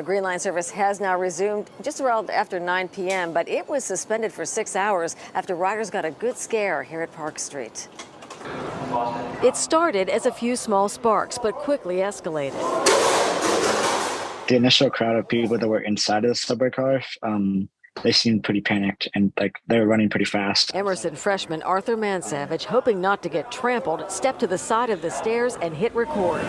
Green Line service has now resumed just around after 9 p.m., but it was suspended for 6 hours after riders got a good scare here at Park Street. It started as a few small sparks, but quickly escalated. The initial crowd of people that were inside of the subway car, they seemed pretty panicked and they were running pretty fast. Emerson freshman Arthur Mansavage, hoping not to get trampled, stepped to the side of the stairs and hit record.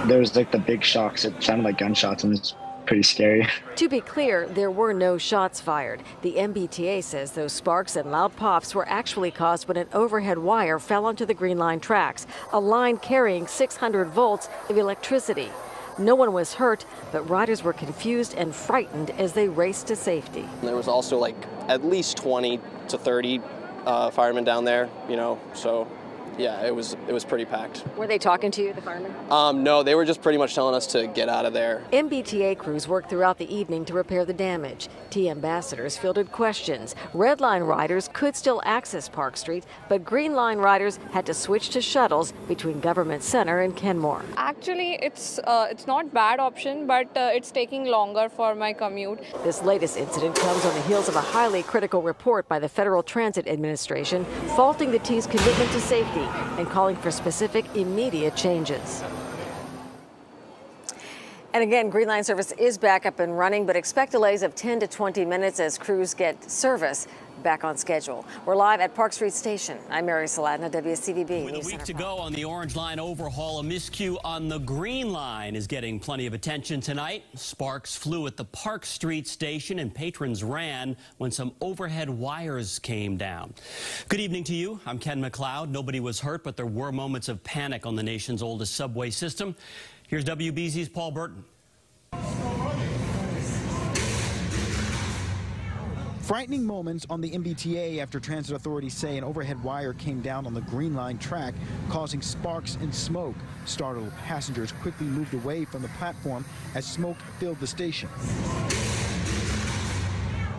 There was the big shocks. It sounded like gunshots and it was pretty scary. To be clear, there were no shots fired. The MBTA says those sparks and loud pops were actually caused when an overhead wire fell onto the Green Line tracks, a line carrying 600 volts of electricity. No one was hurt, but riders were confused and frightened as they raced to safety. There was also at least 20 to 30 firemen down there, so yeah, it was pretty packed. Were they talking to you, the firemen? No, they were just pretty much telling us to get out of there. MBTA crews worked throughout the evening to repair the damage. T ambassadors fielded questions. Red Line riders could still access Park Street, but Green Line riders had to switch to shuttles between Government Center and Kenmore. Actually, it's not bad option, but it's taking longer for my commute. This latest incident comes on the heels of a highly critical report by the Federal Transit Administration faulting the T's commitment to safety and calling for specific immediate changes. And again, Green Line service is back up and running, but expect delays of 10 to 20 minutes as crews get service back on schedule. We're live at Park Street Station. I'm Mary Saladna, WCVB. With a week to go on the Orange Line overhaul, a miscue on the Green Line is getting plenty of attention tonight. Sparks flew at the Park Street Station and patrons ran when some overhead wires came down. Good evening to you. I'm Ken McLeod. Nobody was hurt, but there were moments of panic on the nation's oldest subway system. Here's WBZ's Paul Burton. Frightening moments on the MBTA after transit authorities say an overhead wire came down on the Green Line track, causing sparks and smoke. Startled passengers quickly moved away from the platform as smoke filled the station.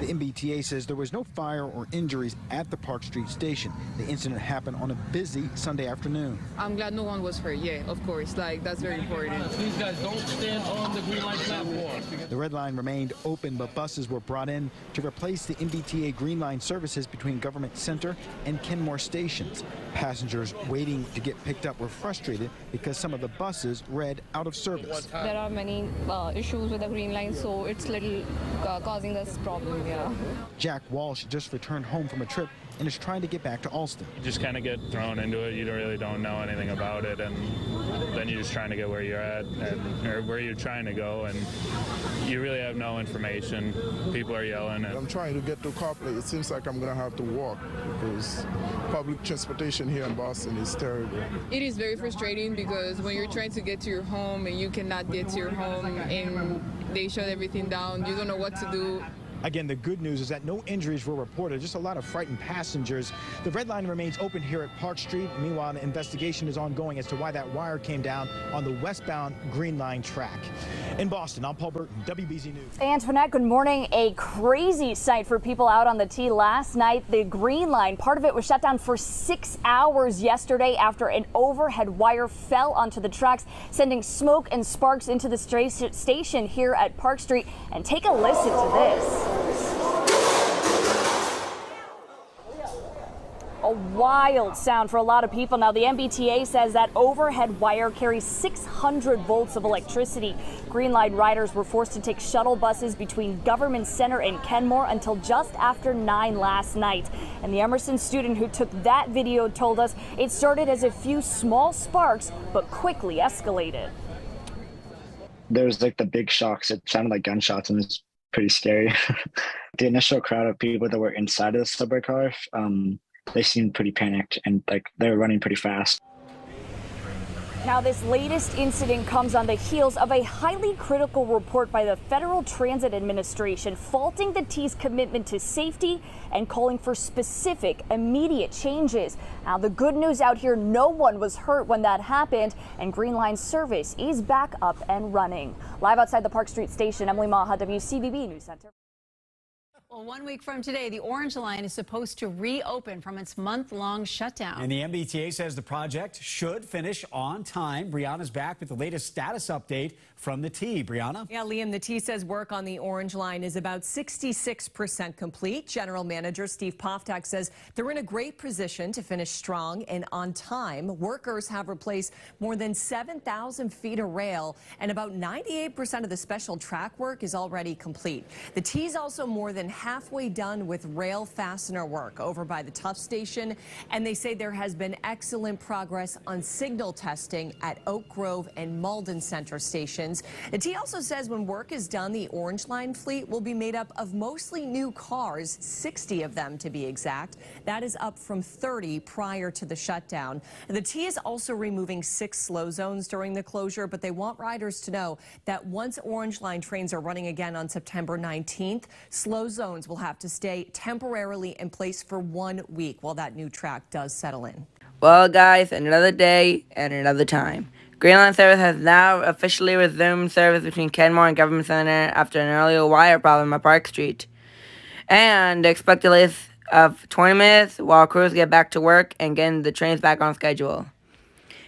The MBTA says there was no fire or injuries at the Park Street station. The incident happened on a busy Sunday afternoon. I'm glad no one was hurt. Yeah, of course. That's very important. These guys don't stand on the Green Line platform. The Red Line remained open, but buses were brought in to replace the MBTA Green Line services between Government Center and Kenmore stations. Passengers waiting to get picked up were frustrated because some of the buses read out of service. There are many issues with the Green Line, so it's little causing us problem. Yeah. Jack Walsh just returned home from a trip and is trying to get back to Alston. You just kind of get thrown into it. You really don't know anything about it, and then you're just trying to get where you're at or where you're trying to go, and you really have no information. People are yelling. I'm trying to get to Copley. It seems like I'm going to have to walk because public transportation here in Boston is terrible. It is very frustrating because when you're trying to get to your home and you cannot get to your home and they shut everything down, you don't know what to do. Again, the good news is that no injuries were reported, just a lot of frightened passengers. The Red Line remains open here at Park Street. Meanwhile, an investigation is ongoing as to why that wire came down on the westbound Green Line track. In Boston, I'm Paul Burton, WBZ News. Antoinette, good morning. A crazy sight for people out on the T last night. The Green Line, part of it was shut down for 6 hours yesterday after an overhead wire fell onto the tracks, sending smoke and sparks into the station here at Park Street. And take a listen to this. A wild sound for a lot of people. Now, the MBTA says that overhead wire carries 600 volts of electricity. Green Line riders were forced to take shuttle buses between Government Center and Kenmore until just after 9 last night. And the Emerson student who took that video told us it started as a few small sparks, but quickly escalated. There was the big shocks. It sounded like gunshots and it was pretty scary. The initial crowd of people that were inside of the subway car, they seemed pretty panicked and they were running pretty fast. Now, this latest incident comes on the heels of a highly critical report by the Federal Transit Administration faulting the T's commitment to safety and calling for specific immediate changes. Now, the good news out here, no one was hurt when that happened, and Green Line service is back up and running. Live outside the Park Street Station, Emily Maha, WCVB News Center. Well, 1 week from today, the Orange Line is supposed to reopen from its month-long shutdown. And the MBTA says the project should finish on time. Brianna's back with the latest status update from the T. Brianna? Yeah, Liam, the T says work on the Orange Line is about 66% complete. General Manager Steve Poftak says they're in a great position to finish strong and on time. Workers have replaced more than 7,000 feet of rail, and about 98% of the special track work is already complete. The T is also more than halfway done with rail fastener work over by the Tough Station, and they say there has been excellent progress on signal testing at Oak Grove and Malden Center stations. The T also says when work is done, the Orange Line fleet will be made up of mostly new cars, 60 of them to be exact. That is up from 30 prior to the shutdown. The T is also removing 6 slow zones during the closure, but they want riders to know that once Orange Line trains are running again on September 19th, slow zones will have to stay temporarily in place for 1 week while that new track does settle in. Well, guys, another day and another time. Green Line service has now officially resumed service between Kenmore and Government Center after an earlier wire problem at Park Street. And expect delays of 20 minutes while crews get back to work and getting the trains back on schedule.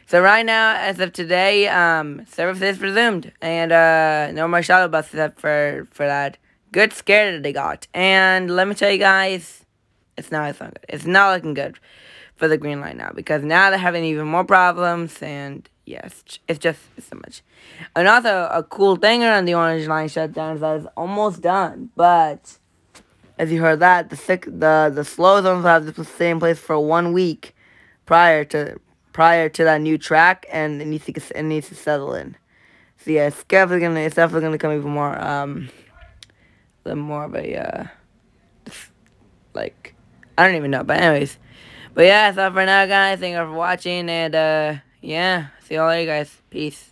So right now, as of today, service is resumed. And no more shuttle buses for that good scare that they got. And let me tell you guys, it's not good. It's not looking good for the Green Line now, because now they're having even more problems, and yes, it's so much. And also, a cool thing around the Orange Line shutdown is that it's almost done, but as you heard that, the slow zones will have to stay in place for 1 week prior to that new track, and it needs to settle in. So yeah, it's definitely gonna come even more more of a like, I don't even know, but anyways. But yeah, that's all for now, guys. Thank you for watching, and yeah, see you all later, guys. Peace.